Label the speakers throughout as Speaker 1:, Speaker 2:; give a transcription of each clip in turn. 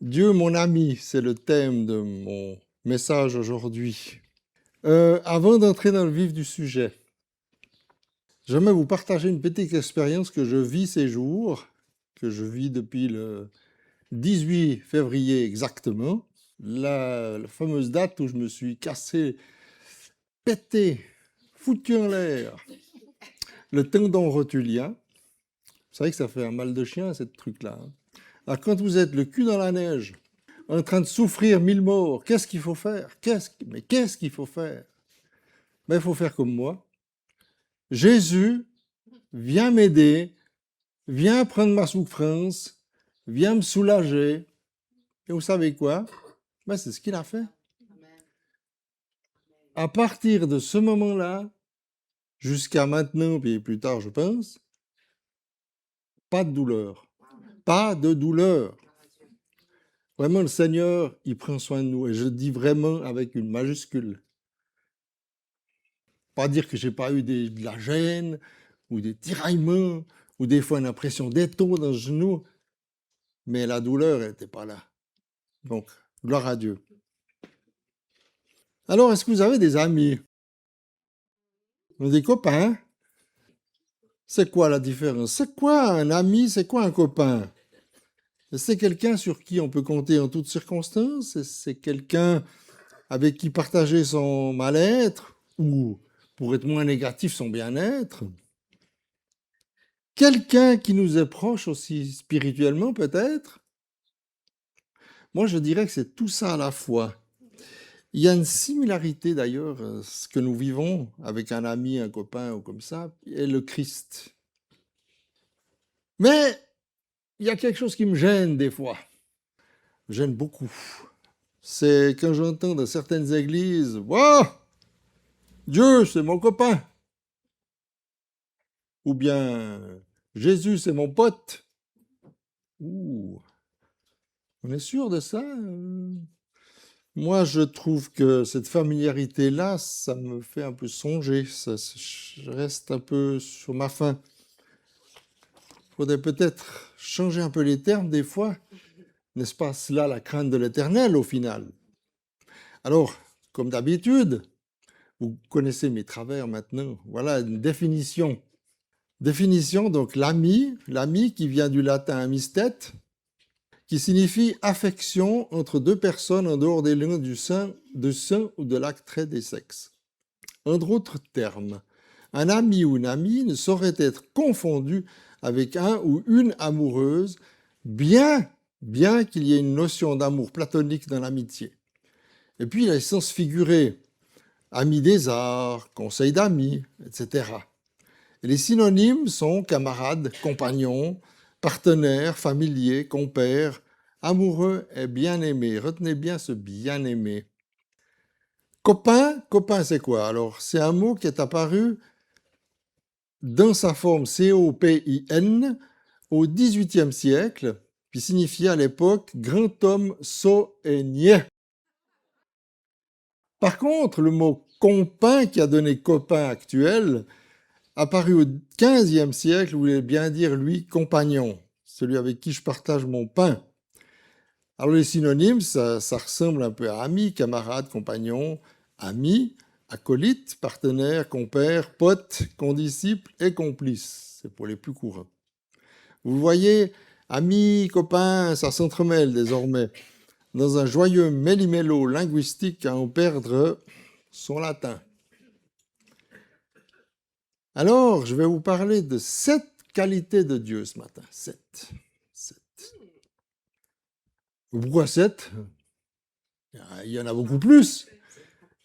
Speaker 1: Dieu, mon ami, c'est le thème de mon message aujourd'hui. Avant d'entrer dans le vif du sujet, j'aimerais vous partager une petite expérience que je vis ces jours, que je vis depuis le 18 février exactement, la fameuse date où je me suis cassé, pété, foutu en l'air, le tendon rotulien. Vous savez que ça fait un mal de chien, ce truc-là, hein. Alors, quand vous êtes le cul dans la neige, en train de souffrir 1000 morts, qu'est-ce qu'il faut faire? Mais qu'est-ce qu'il faut faire? Ben, il faut faire comme moi. Jésus, viens m'aider, viens prendre ma souffrance, viens me soulager. Et vous savez quoi? Ben, c'est ce qu'il a fait. À partir de ce moment-là, jusqu'à maintenant, puis plus tard, je pense, pas de douleur. Pas de douleur. Vraiment, le Seigneur, il prend soin de nous. Et je dis vraiment avec une majuscule. Pas dire que j'ai pas eu de la gêne, ou des tiraillements, ou des fois une impression d'étau dans le genou, mais la douleur n'était pas là. Donc, gloire à Dieu. Alors, est-ce que vous avez des amis? Des copains? C'est quoi la différence? C'est quoi un ami? C'est quoi un copain? C'est quelqu'un sur qui on peut compter en toutes circonstances? C'est quelqu'un avec qui partager son mal-être, ou, pour être moins négatif, son bien-être? Quelqu'un qui nous est proche aussi spirituellement, peut-être? Moi, je dirais que c'est tout ça à la fois. Il y a une similarité d'ailleurs, ce que nous vivons avec un ami, un copain ou comme ça, et le Christ. Mais il y a quelque chose qui me gêne des fois, me gêne beaucoup. C'est quand j'entends dans certaines églises, Wouah, Dieu, c'est mon copain, ou bien Jésus, c'est mon pote. Ouh, on est sûr de ça? Moi, je trouve que cette familiarité-là, ça me fait un peu songer. Je reste un peu sur ma faim. Il faudrait peut-être changer un peu les termes des fois. N'est-ce pas cela la crainte de l'Éternel au final? Alors, comme d'habitude, vous connaissez mes travers maintenant. Voilà une définition. Définition, donc l'ami qui vient du latin amistet, qui signifie affection entre deux personnes en dehors des liens du sang ou de l'acte trait des sexes. En d'autres termes, un ami ou une amie ne saurait être confondu avec un ou une amoureuse, bien qu'il y ait une notion d'amour platonique dans l'amitié. Et puis la sens figurée, ami des arts, conseil d'amis, etc. Et les synonymes sont camarades, compagnons, partenaires, familiers, compères, amoureux et bien-aimé. Retenez bien ce bien-aimé. Copain c'est quoi? Alors, c'est un mot qui est apparu dans sa forme COPIN au XVIIIe siècle, qui signifiait à l'époque grand homme sot et niais. Par contre, le mot compin, qui a donné copain actuel, apparu au XVe siècle, voulait bien dire, lui, compagnon, celui avec qui je partage mon pain. Alors les synonymes, ça ressemble un peu à ami, camarade, compagnon, ami, acolyte, partenaire, compère, pote, condisciple et complice. C'est pour les plus courants. Vous voyez, amis, copains, ça s'entremêle désormais dans un joyeux méli-mélo linguistique à en perdre son latin. Alors, je vais vous parler de 7 qualités de Dieu ce matin. 7. Pourquoi 7? Il y en a beaucoup plus.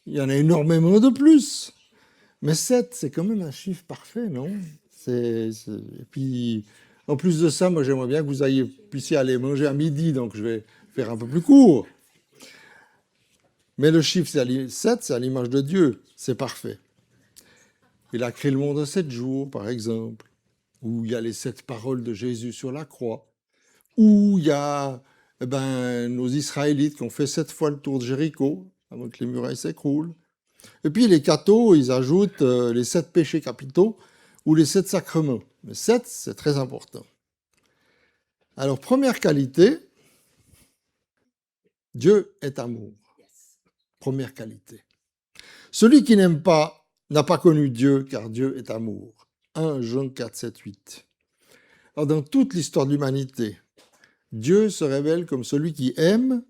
Speaker 1: Il y en a énormément de plus. Mais 7, c'est quand même un chiffre parfait, non? Et puis, en plus de ça, moi, j'aimerais bien que vous puissiez aller manger à midi, donc je vais faire un peu plus court. Mais le chiffre 7, c'est à l'image de Dieu. C'est parfait. Il a créé le monde en 7 jours, par exemple, où il y a les 7 paroles de Jésus sur la croix, où il y a nos Israélites qui ont fait 7 fois le tour de Jéricho, avant que les murailles s'écroulent. Et puis les cathos, ils ajoutent les 7 péchés capitaux ou les 7 sacrements. Mais 7, c'est très important. Alors, première qualité, Dieu est amour. Première qualité. Celui qui n'aime pas n'a pas connu Dieu, car Dieu est amour. 1 Jean 4, 7, 8. Alors, dans toute l'histoire de l'humanité, Dieu se révèle comme celui qui aime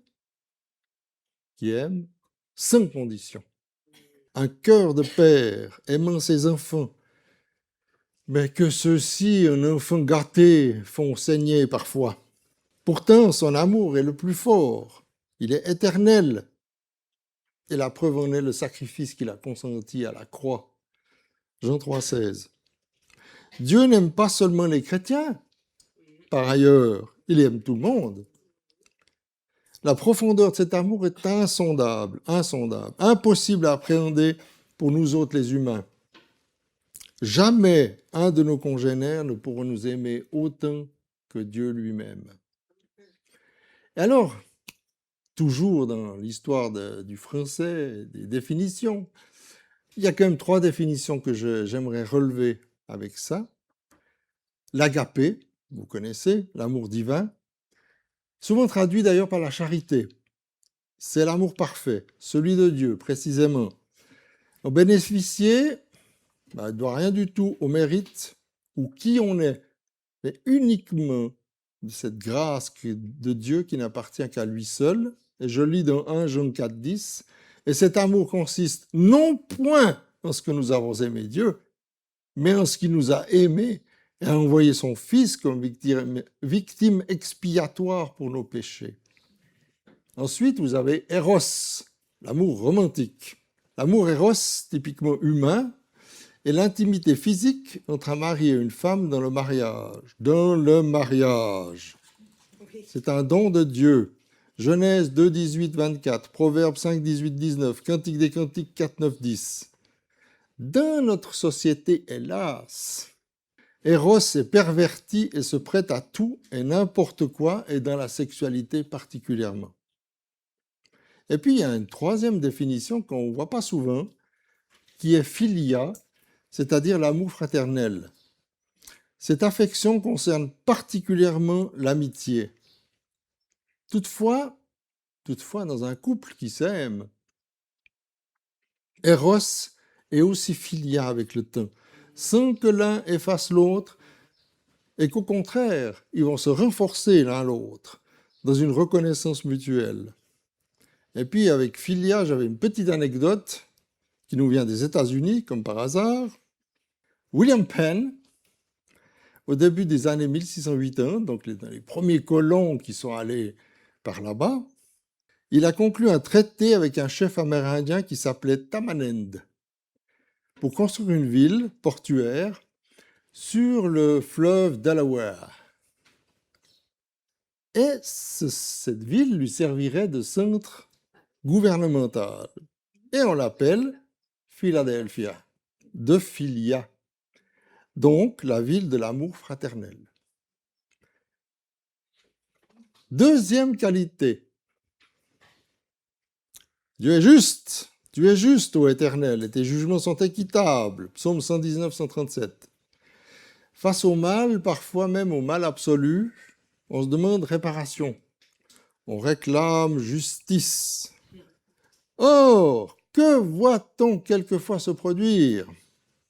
Speaker 1: sans condition. Un cœur de père aimant ses enfants, mais que ceux-ci, un enfant gâté, font saigner parfois. Pourtant, son amour est le plus fort, il est éternel. Et la preuve en est le sacrifice qu'il a consenti à la croix. Jean 3, 16. Dieu n'aime pas seulement les chrétiens, par ailleurs, il aime tout le monde. La profondeur de cet amour est insondable, impossible à appréhender pour nous autres les humains. Jamais un de nos congénères ne pourra nous aimer autant que Dieu lui-même. Et alors, toujours dans l'histoire du français, des définitions, il y a quand même 3 définitions que j'aimerais relever avec ça. L'agapé, vous connaissez, l'amour divin, souvent traduit d'ailleurs par la charité. C'est l'amour parfait, celui de Dieu précisément. En bénéficier, ne doit rien du tout au mérite ou qui on est, mais uniquement de cette grâce de Dieu qui n'appartient qu'à lui seul. Et je lis dans 1 Jean 4, 10, et cet amour consiste non point en ce que nous avons aimé Dieu, mais en ce qu'il nous a aimés et a envoyé son Fils comme victime expiatoire pour nos péchés. Ensuite, vous avez Eros, l'amour romantique. L'amour Eros, typiquement humain, est l'intimité physique entre un mari et une femme dans le mariage. Dans le mariage. C'est un don de Dieu. Genèse 2, 18, 24, Proverbes 5, 18, 19, Cantique des Cantiques 4, 9, 10. Dans notre société, hélas, Eros est perverti et se prête à tout et n'importe quoi, et dans la sexualité particulièrement. Et puis, il y a une 3e définition qu'on ne voit pas souvent, qui est philia, c'est-à-dire l'amour fraternel. Cette affection concerne particulièrement l'amitié. Toutefois, dans un couple qui s'aime, Eros est aussi philia avec le temps, sans que l'un efface l'autre, et qu'au contraire, ils vont se renforcer l'un l'autre dans une reconnaissance mutuelle. Et puis avec philia, j'avais une petite anecdote qui nous vient des États-Unis, comme par hasard. William Penn, au début des années 1681, donc les premiers colons qui sont allés par là-bas, il a conclu un traité avec un chef amérindien qui s'appelait Tamanend pour construire une ville portuaire sur le fleuve Delaware. Et cette ville lui servirait de centre gouvernemental. Et on l'appelle Philadelphia, de Philia. Donc, la ville de l'amour fraternel. 2e qualité. Dieu est juste, ô Éternel, et tes jugements sont équitables. Psaume 119, 137. Face au mal, parfois même au mal absolu, on se demande réparation. On réclame justice. Or, que voit-on quelquefois se produire ?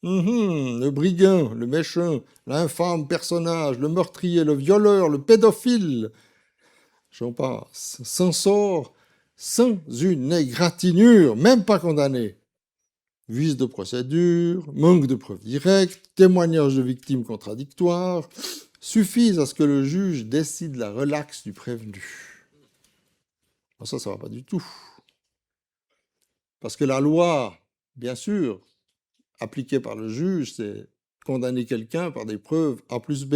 Speaker 1: Le brigand, le méchant, l'infâme personnage, le meurtrier, le violeur, le pédophile, j'en passe, s'en sort sans une égratignure, même pas condamné. Vice de procédure, manque de preuves directes, témoignages de victimes contradictoires, suffisent à ce que le juge décide la relaxe du prévenu. Alors ça va pas du tout. Parce que la loi, bien sûr, appliquée par le juge, c'est condamner quelqu'un par des preuves A plus B.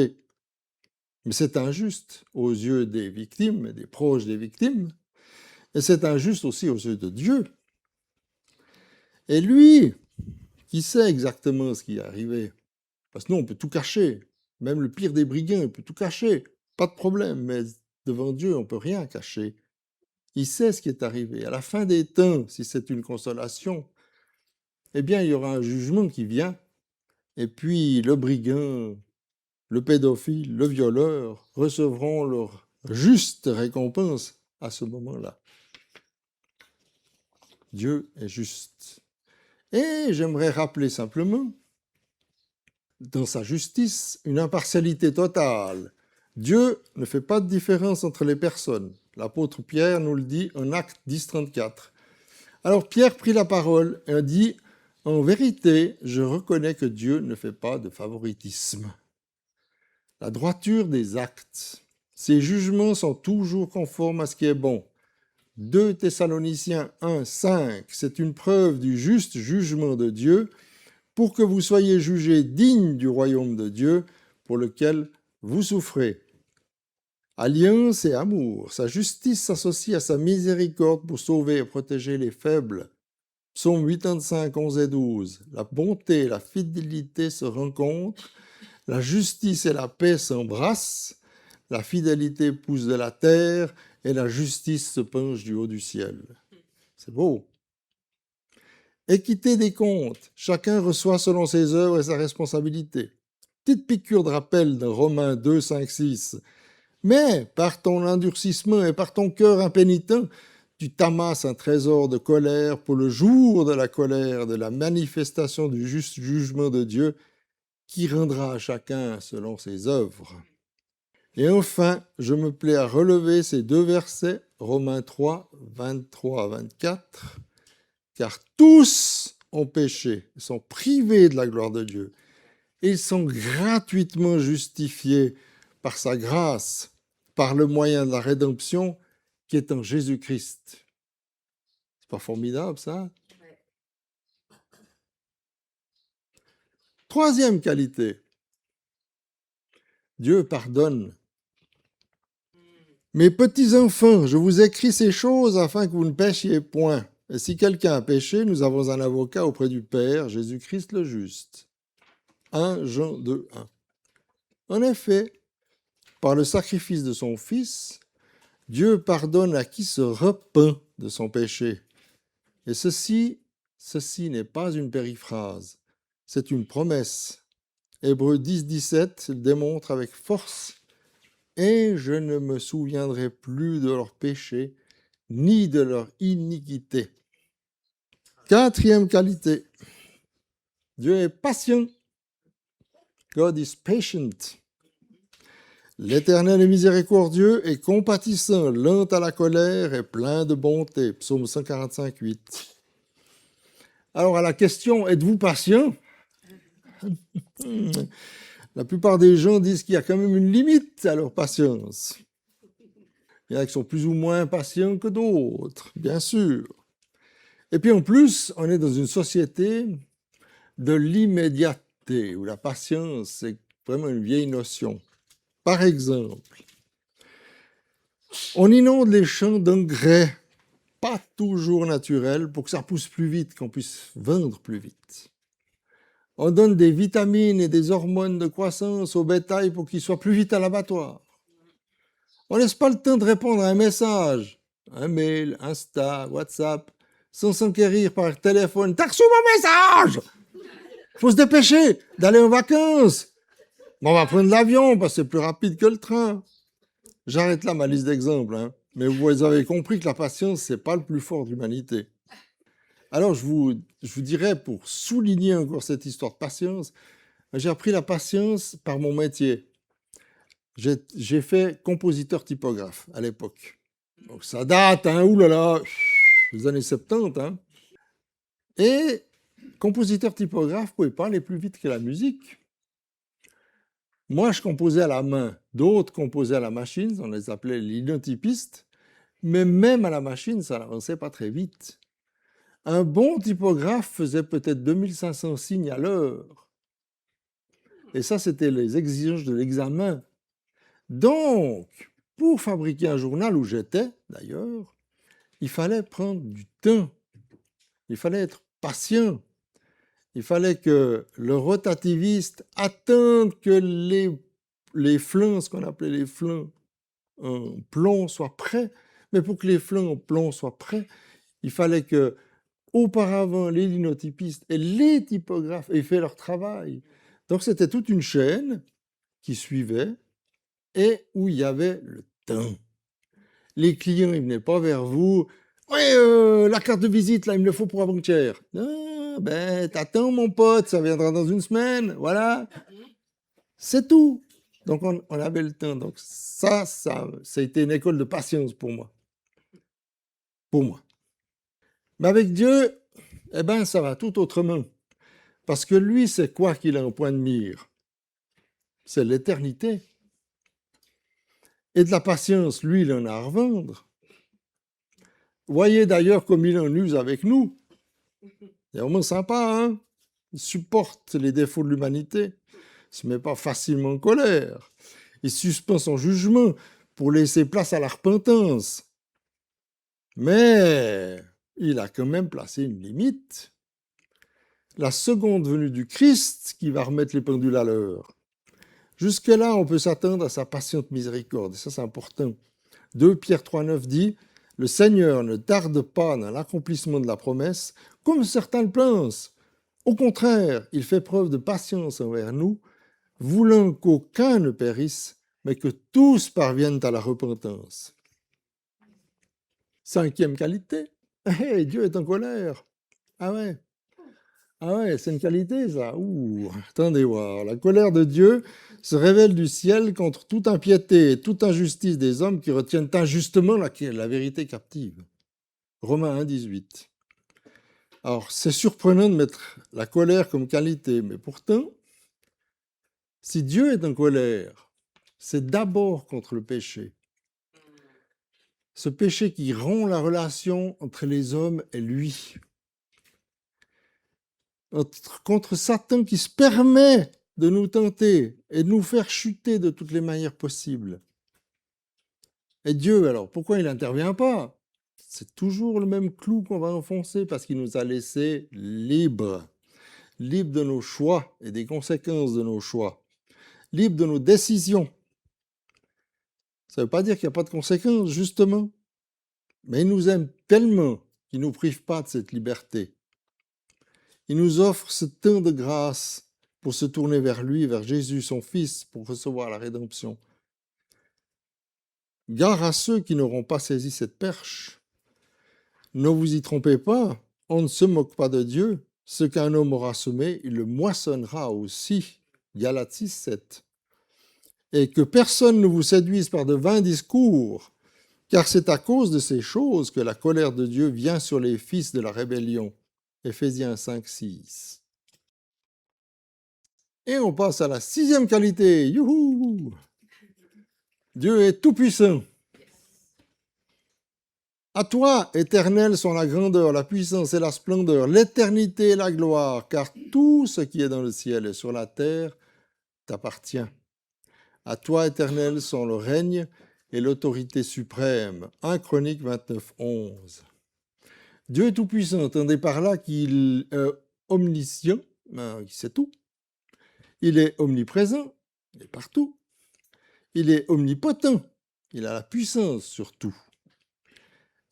Speaker 1: Mais c'est injuste aux yeux des victimes et des proches des victimes, et c'est injuste aussi aux yeux de Dieu. Et lui, qui sait exactement ce qui est arrivé, parce que nous, on peut tout cacher, même le pire des brigands, il peut tout cacher, pas de problème, mais devant Dieu, on ne peut rien cacher. Il sait ce qui est arrivé. À la fin des temps, si c'est une consolation, eh bien, il y aura un jugement qui vient, et puis le brigand, le pédophile, le violeur recevront leur juste récompense à ce moment-là. Dieu est juste. Et j'aimerais rappeler simplement, dans sa justice, une impartialité totale. Dieu ne fait pas de différence entre les personnes. L'apôtre Pierre nous le dit en Actes 10, 34. Alors Pierre prit la parole et a dit « En vérité, je reconnais que Dieu ne fait pas de favoritisme. La droiture des actes, ses jugements sont toujours conformes à ce qui est bon. 2 Thessaloniciens 1, 5, c'est une preuve du juste jugement de Dieu pour que vous soyez jugés dignes du royaume de Dieu pour lequel vous souffrez. Alliance et amour, sa justice s'associe à sa miséricorde pour sauver et protéger les faibles. Psaume 85, 11 et 12. La bonté et la fidélité se rencontrent, la justice et la paix s'embrassent, la fidélité pousse de la terre et la justice se penche du haut du ciel. C'est beau. Équité des comptes, chacun reçoit selon ses œuvres et sa responsabilité. Petite piqûre de rappel dans Romains 2, 5, 6. Mais par ton endurcissement et par ton cœur impénitent, tu t'amasses un trésor de colère pour le jour de la colère, de la manifestation du juste jugement de Dieu, qui rendra à chacun selon ses œuvres. Et enfin, je me plais à relever ces 2 versets, Romains 3, 23 à 24. Car tous ont péché, ils sont privés de la gloire de Dieu. Et ils sont gratuitement justifiés par sa grâce, par le moyen de la rédemption qui est en Jésus-Christ. C'est pas formidable, ça? Ouais. Troisième qualité. Dieu pardonne. Mes petits enfants, je vous écris ces choses afin que vous ne péchiez point. Et si quelqu'un a péché, nous avons un avocat auprès du Père, Jésus-Christ le juste. 1 Jean 2, 1. En effet, par le sacrifice de son Fils, Dieu pardonne à qui se repent de son péché. Et ceci n'est pas une périphrase, c'est une promesse. Hébreux 10, 17 démontre avec force « Et je ne me souviendrai plus de leurs péchés, ni de leur iniquité. » Quatrième qualité, Dieu est patient. God is patient. L'Éternel est miséricordieux et compatissant, lent à la colère et plein de bonté. Psaume 145, 8. Alors à la question, êtes-vous patient? La plupart des gens disent qu'il y a quand même une limite à leur patience. Il y en a qui sont plus ou moins patients que d'autres, bien sûr. Et puis en plus, on est dans une société de l'immédiateté, où la patience, c'est vraiment une vieille notion. Par exemple, on inonde les champs d'engrais, pas toujours naturels, pour que ça pousse plus vite, qu'on puisse vendre plus vite. On donne des vitamines et des hormones de croissance au bétail pour qu'il soit plus vite à l'abattoir. On ne laisse pas le temps de répondre à un message, un mail, Insta, WhatsApp, sans s'enquérir par téléphone. T'as reçu mon message? Faut se dépêcher d'aller en vacances. Bon, on va prendre l'avion parce que c'est plus rapide que le train. J'arrête là ma liste d'exemples, hein. Mais vous avez compris que la patience, c'est pas le plus fort de l'humanité. Alors, je vous dirais, pour souligner encore cette histoire de patience, j'ai appris la patience par mon métier. J'ai fait compositeur typographe à l'époque. Donc ça date, hein, oulala, des années 70. Hein. Et compositeur typographe ne pouvait pas aller plus vite que la musique. Moi, je composais à la main. D'autres composaient à la machine, on les appelait linotypistes. Mais même à la machine, ça n'avançait pas très vite. Un bon typographe faisait peut-être 2500 signes à l'heure. Et ça, c'était les exigences de l'examen. Donc, pour fabriquer un journal où j'étais, d'ailleurs, il fallait prendre du temps. Il fallait être patient. Il fallait que le rotativiste attende que les flancs, ce qu'on appelait les flancs en plomb, soient prêts. Mais pour que les flancs en plomb soient prêts, il fallait que, auparavant, les linotypistes et les typographes aient fait leur travail. Donc, c'était toute une chaîne qui suivait et où il y avait le temps. Les clients, ils ne venaient pas vers vous Oui, la carte de visite, là, il me le faut pour avant-hier. Ah, ben, t'attends, mon pote, ça viendra dans une semaine, voilà. C'est tout. Donc, on avait le temps. Donc, ça a été une école de patience pour moi. Pour moi. Mais avec Dieu, eh ben, ça va tout autrement. Parce que lui, c'est quoi qu'il a en point de mire? C'est l'éternité. Et de la patience, lui, il en a à revendre. Voyez d'ailleurs comme il en use avec nous. C'est vraiment sympa, hein? Il supporte les défauts de l'humanité. Il ne se met pas facilement en colère. Il suspend son jugement pour laisser place à la repentance. Mais il a quand même placé une limite. La seconde venue du Christ qui va remettre les pendules à l'heure. Jusque-là, on peut s'attendre à sa patiente miséricorde. Et ça, c'est important. 2 Pierre 3,9 dit « Le Seigneur ne tarde pas dans l'accomplissement de la promesse, comme certains le pensent. Au contraire, il fait preuve de patience envers nous, voulant qu'aucun ne périsse, mais que tous parviennent à la repentance. » Cinquième qualité, hey, Dieu est en colère. Ah ouais, c'est une qualité ça. Ouh, attendez voir. La colère de Dieu se révèle du ciel contre toute impiété et toute injustice des hommes qui retiennent injustement la vérité captive. Romains 1, 18. Alors, c'est surprenant de mettre la colère comme qualité, mais pourtant, si Dieu est en colère, c'est d'abord contre le péché. Ce péché qui rompt la relation entre les hommes et lui. Contre Satan qui se permet de nous tenter et de nous faire chuter de toutes les manières possibles. Et Dieu, alors, pourquoi il n'intervient pas? C'est toujours le même clou qu'on va enfoncer parce qu'il nous a laissés libres. Libres de nos choix et des conséquences de nos choix. Libres de nos décisions. Ça ne veut pas dire qu'il n'y a pas de conséquences, justement. Mais il nous aime tellement qu'il ne nous prive pas de cette liberté. Il nous offre ce temps de grâce pour se tourner vers lui, vers Jésus, son Fils, pour recevoir la rédemption. Gare à ceux qui n'auront pas saisi cette perche. Ne vous y trompez pas, on ne se moque pas de Dieu. Ce qu'un homme aura semé, il le moissonnera aussi. Galates 6, 7. Et que personne ne vous séduise par de vains discours, car c'est à cause de ces choses que la colère de Dieu vient sur les fils de la rébellion. Éphésiens 5, 6. Et on passe à la sixième qualité. Youhou! Dieu est tout-puissant. À toi, Éternel, sont la grandeur, la puissance et la splendeur, l'éternité et la gloire, car tout ce qui est dans le ciel et sur la terre t'appartient. À toi, Éternel, sont le règne et l'autorité suprême. 1 Chronique 29, 11. Dieu est tout-puissant, entendez par là qu'il est omniscient, il sait tout. Il est omniprésent, il est partout. Il est omnipotent, il a la puissance sur tout.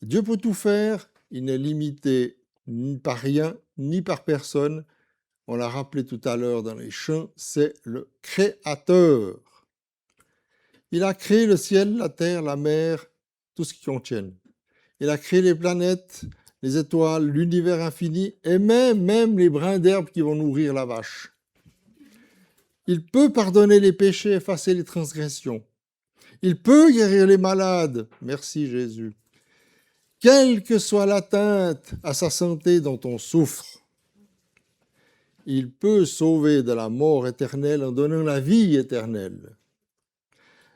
Speaker 1: Dieu peut tout faire, il n'est limité ni par rien, ni par personne. On l'a rappelé tout à l'heure dans les chants, c'est le Créateur. Il a créé le ciel, la terre, la mer, tout ce qui contiennent. Il a créé les planètes, les étoiles, l'univers infini et même les brins d'herbe qui vont nourrir la vache. Il peut pardonner les péchés, effacer les transgressions. Il peut guérir les malades. Merci Jésus. Quelle que soit l'atteinte à sa santé dont on souffre, il peut sauver de la mort éternelle en donnant la vie éternelle.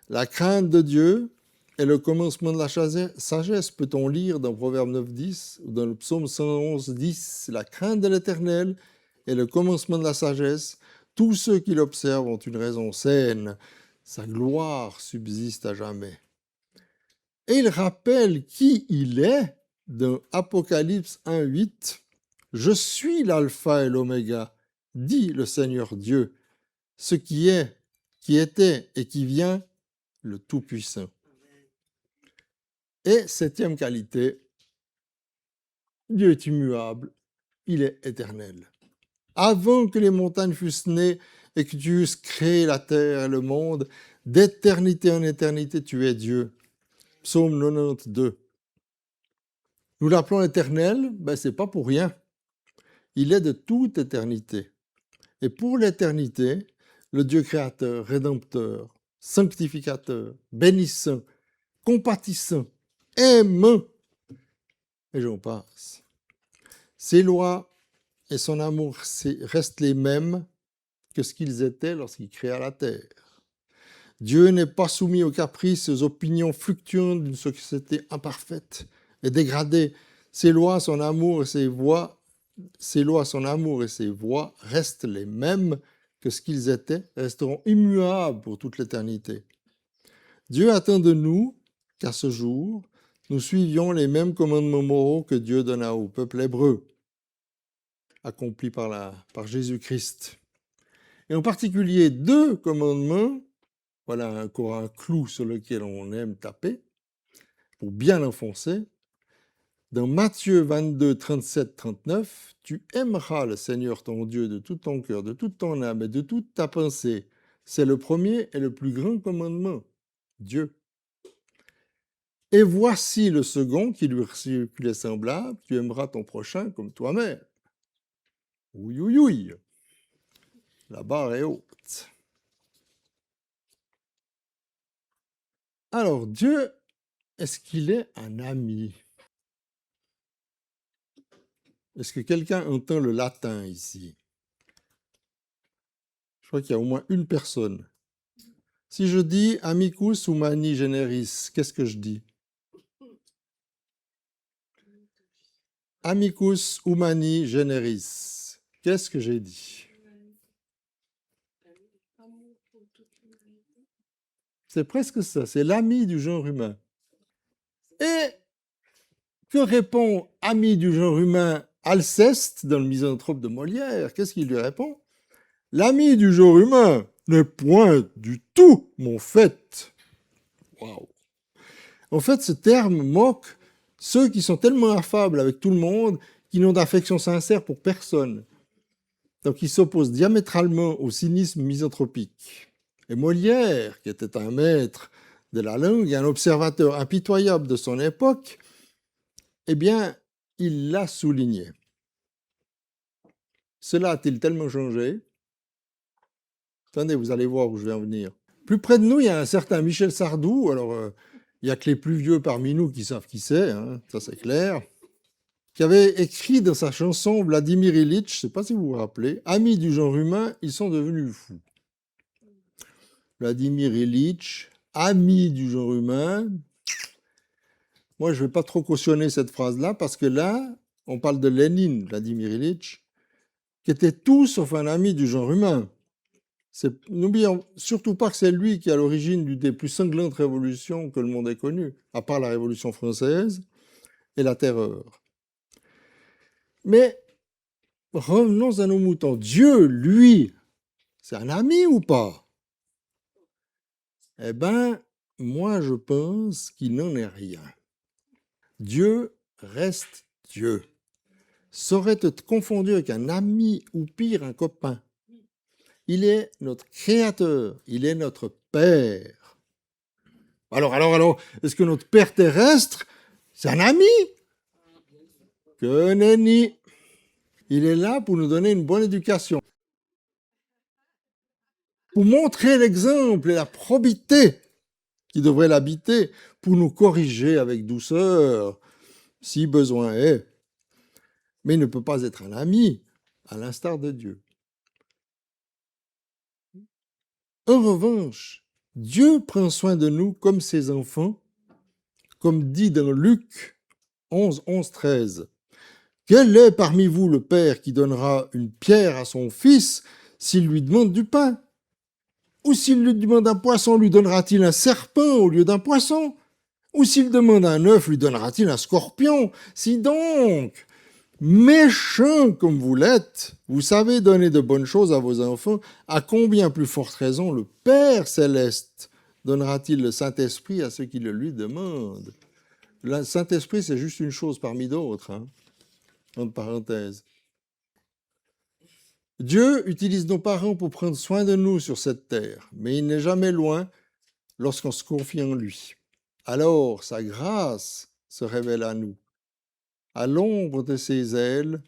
Speaker 1: La crainte de Dieu est le commencement de la sagesse, peut-on lire dans Proverbe 9, 10 ou dans le psaume 111, 10. La crainte de l'Éternel est le commencement de la sagesse. Tous ceux qui l'observent ont une raison saine. Sa gloire subsiste à jamais. Et il rappelle qui il est dans Apocalypse 1, 8. Je suis l'alpha et l'oméga, dit le Seigneur Dieu, ce qui est, qui était et qui vient, le Tout-Puissant. Et septième qualité, Dieu est immuable, il est éternel. Avant que les montagnes fussent nées et que tu eusses créé la terre et le monde, d'éternité en éternité, tu es Dieu. Psaume 92. Nous l'appelons éternel, ben, ce n'est pas pour rien. Il est de toute éternité. Et pour l'éternité, le Dieu créateur, rédempteur, sanctificateur, bénissant, compatissant, aimant, et j'en passe. Ses lois et son amour restent les mêmes que ce qu'ils étaient lorsqu'il créa la terre. Dieu n'est pas soumis aux caprices, aux opinions fluctuantes d'une société imparfaite et dégradée. Ses lois, son amour et ses voies, restent les mêmes que ce qu'ils étaient, resteront immuables pour toute l'éternité. Dieu attend de nous qu'à ce jour, nous suivions les mêmes commandements moraux que Dieu donna au peuple hébreu, accomplis par Jésus-Christ. Et en particulier 2 commandements, voilà encore un clou sur lequel on aime taper, pour bien l'enfoncer. Dans Matthieu 22, 37, 39, tu aimeras le Seigneur ton Dieu de tout ton cœur, de toute ton âme et de toute ta pensée. C'est le premier et le plus grand commandement, Dieu. Et voici le second qui lui est semblable, tu aimeras ton prochain comme toi-même. Oui, oui, oui. La barre est haute. Alors, Dieu, est-ce qu'il est un ami? Est-ce que quelqu'un entend le latin ici? Je crois qu'il y a au moins une personne. Si je dis amicus humani generis, qu'est-ce que je dis? Amicus humani generis. Qu'est-ce que j'ai dit? C'est presque ça, c'est l'ami du genre humain. Et que répond ami du genre humain Alceste dans le Misanthrope de Molière? Qu'est-ce qu'il lui répond? L'ami du genre humain n'est point du tout mon fait. Waouh! En fait, ce terme moque ceux qui sont tellement affables avec tout le monde qu'ils n'ont d'affection sincère pour personne. Donc, il s'oppose diamétralement au cynisme misanthropique. Et Molière, qui était un maître de la langue et un observateur impitoyable de son époque, eh bien, il l'a souligné. Cela a-t-il tellement changé? Attendez, vous allez voir où je vais en venir. Plus près de nous, il y a un certain Michel Sardou. Alors, il n'y a que les plus vieux parmi nous qui savent qui c'est, hein, ça c'est clair. Qui avait écrit dans sa chanson Vladimir Ilitch, je ne sais pas si vous vous rappelez, amis du genre humain, ils sont devenus fous. Vladimir Ilitch, amis du genre humain. Moi, je ne vais pas trop cautionner cette phrase-là parce que là, on parle de Lénine, Vladimir Ilitch, qui était tout sauf un ami du genre humain. N'oublions surtout pas que c'est lui qui est à l'origine d'une des plus sanglantes révolutions que le monde ait connues, à part la Révolution française et la Terreur. Mais revenons à nos moutons. Dieu, lui, c'est un ami ou pas? Eh bien, moi, je pense qu'il n'en est rien. Dieu reste Dieu. Saurait être confondu avec un ami ou pire, un copain. Il est notre créateur, il est notre Père. Alors, est-ce que notre Père terrestre, c'est un ami? Que nenni. Il est là pour nous donner une bonne éducation, pour montrer l'exemple et la probité qui devrait l'habiter, pour nous corriger avec douceur, si besoin est. Mais il ne peut pas être un ami, à l'instar de Dieu. En revanche, Dieu prend soin de nous comme ses enfants, comme dit dans Luc 11, 11, 13. Quel est parmi vous le père qui donnera une pierre à son fils s'il lui demande du pain? Ou s'il lui demande un poisson, lui donnera-t-il un serpent au lieu d'un poisson? Ou s'il demande un œuf, lui donnera-t-il un scorpion? Si donc, méchants comme vous l'êtes, vous savez donner de bonnes choses à vos enfants, à combien plus forte raison le Père céleste donnera-t-il le Saint-Esprit à ceux qui le lui demandent? Le Saint-Esprit, c'est juste une chose parmi d'autres, hein, entre parenthèses. Dieu utilise nos parents pour prendre soin de nous sur cette terre, mais il n'est jamais loin lorsqu'on se confie en lui. Alors, sa grâce se révèle à nous. À l'ombre de ses ailes,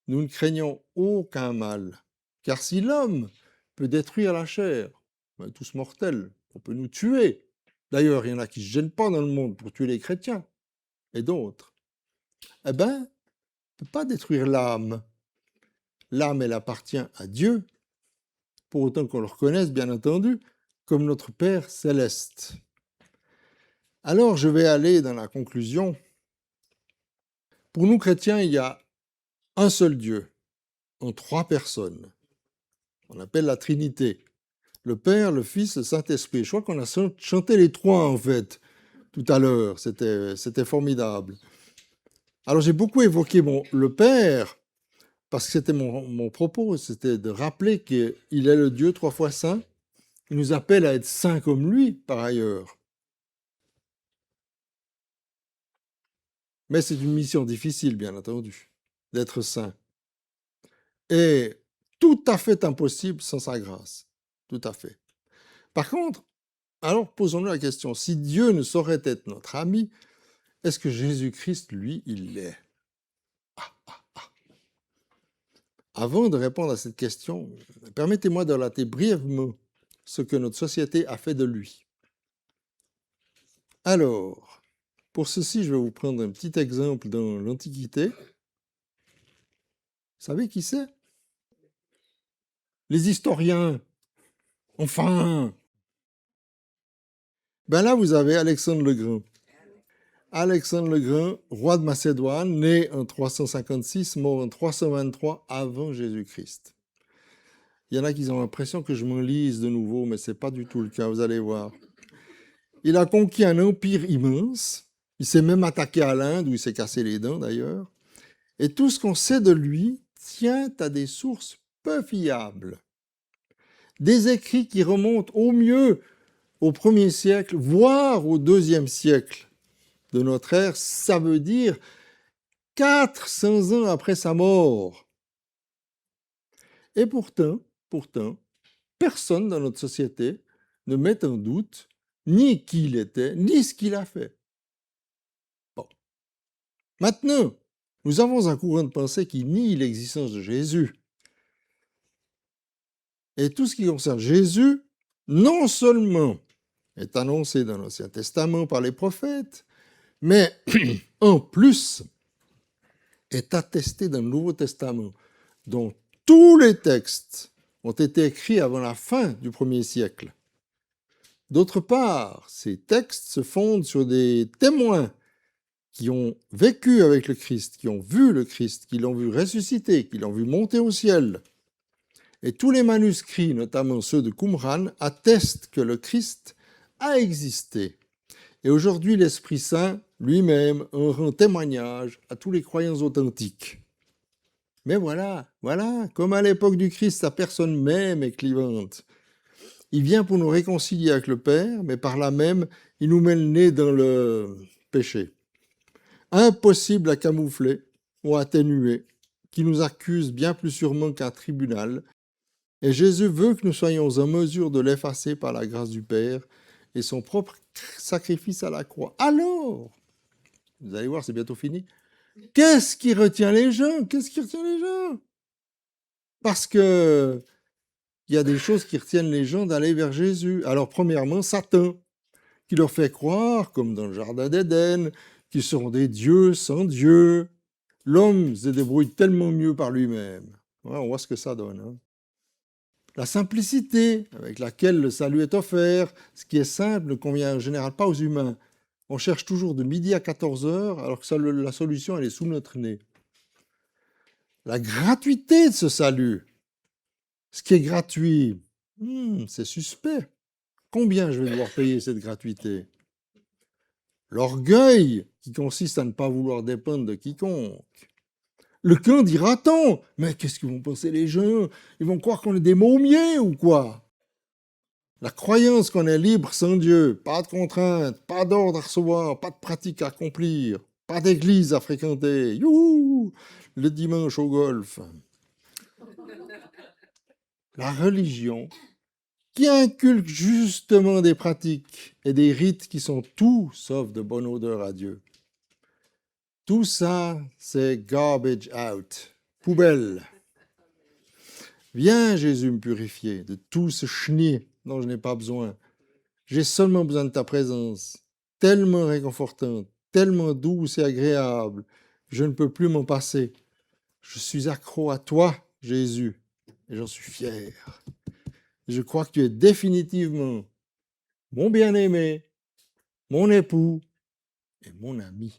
Speaker 1: nous ne craignons aucun mal. Car si l'homme peut détruire la chair, on est tous mortels, on peut nous tuer. D'ailleurs, il y en a qui ne se gênent pas dans le monde pour tuer les chrétiens et d'autres. Eh bien, on ne peut pas détruire l'âme. L'âme, elle appartient à Dieu, pour autant qu'on le reconnaisse, bien entendu, comme notre Père céleste. Alors, je vais aller dans la conclusion. Pour nous chrétiens, il y a un seul Dieu, en 3 personnes. On appelle la Trinité. Le Père, le Fils, le Saint-Esprit. Je crois qu'on a chanté les 3, en fait, tout à l'heure. C'était formidable. Alors, j'ai beaucoup évoqué le Père, parce que c'était mon propos, c'était de rappeler qu'il est le Dieu 3 fois saint. Il nous appelle à être saints comme lui, par ailleurs. Mais c'est une mission difficile, bien entendu, d'être saint. Et tout à fait impossible sans sa grâce. Tout à fait. Par contre, alors posons-nous la question, si Dieu ne saurait être notre ami, est-ce que Jésus-Christ, lui, il l'est? Avant de répondre à cette question, permettez-moi de relater brièvement ce que notre société a fait de lui. Alors, pour ceci, je vais vous prendre un petit exemple dans l'Antiquité. Vous savez qui c'est? Les historiens. Enfin! Ben là, vous avez Alexandre le Grand. Alexandre le Grand, roi de Macédoine, né en 356, mort en 323 avant Jésus-Christ. Il y en a qui ont l'impression que je m'enlise de nouveau, mais ce n'est pas du tout le cas, vous allez voir. Il a conquis un empire immense, il s'est même attaqué à l'Inde, où il s'est cassé les dents d'ailleurs, et tout ce qu'on sait de lui tient à des sources peu fiables. Des écrits qui remontent au mieux au 1er siècle, voire au 2e siècle de notre ère, ça veut dire 400 ans après sa mort. Et pourtant, personne dans notre société ne met en doute ni qui il était, ni ce qu'il a fait. Bon. Maintenant, nous avons un courant de pensée qui nie l'existence de Jésus. Et tout ce qui concerne Jésus, non seulement est annoncé dans l'Ancien Testament par les prophètes, mais en plus est attesté dans le Nouveau Testament, dont tous les textes ont été écrits avant la fin du 1er siècle. D'autre part, ces textes se fondent sur des témoins qui ont vécu avec le Christ, qui ont vu le Christ, qui l'ont vu ressusciter, qui l'ont vu monter au ciel. Et tous les manuscrits, notamment ceux de Qumran, attestent que le Christ a existé. Et aujourd'hui, l'Esprit Saint lui-même en rend témoignage à tous les croyants authentiques. Mais voilà, comme à l'époque du Christ, sa personne même est clivante. Il vient pour nous réconcilier avec le Père, mais par là même, il nous met le nez dans le péché. Impossible à camoufler ou atténuer, qui nous accuse bien plus sûrement qu'un tribunal. Et Jésus veut que nous soyons en mesure de l'effacer par la grâce du Père et son propre sacrifice à la croix. Alors, vous allez voir, c'est bientôt fini. Qu'est-ce qui retient les gens? Parce que il y a des choses qui retiennent les gens d'aller vers Jésus. Alors, premièrement, Satan, qui leur fait croire, comme dans le Jardin d'Éden, qu'ils seront des dieux sans Dieu. L'homme se débrouille tellement mieux par lui-même. Ouais, on voit ce que ça donne. Hein. La simplicité avec laquelle le salut est offert, ce qui est simple, ne convient en général pas aux humains. On cherche toujours de midi à 14 heures, alors que la solution, elle est sous notre nez. La gratuité de ce salut. Ce qui est gratuit, c'est suspect. Combien je vais devoir payer cette gratuité? L'orgueil qui consiste à ne pas vouloir dépendre de quiconque. Le quand dira-t-on? Mais qu'est-ce qu'ils vont penser les gens? Ils vont croire qu'on est des momiers ou quoi? La croyance qu'on est libre sans Dieu, pas de contraintes, pas d'ordre à recevoir, pas de pratique à accomplir, pas d'église à fréquenter. Youhou! Le dimanche au golf. La religion qui inculque justement des pratiques et des rites qui sont tout sauf de bonne odeur à Dieu. Tout ça, c'est garbage out, poubelle. Viens, Jésus, me purifier de tout ce chenille dont je n'ai pas besoin. J'ai seulement besoin de ta présence, tellement réconfortante, tellement douce et agréable. Je ne peux plus m'en passer. Je suis accro à toi, Jésus, et j'en suis fier. Je crois que tu es définitivement mon bien-aimé, mon époux et mon ami.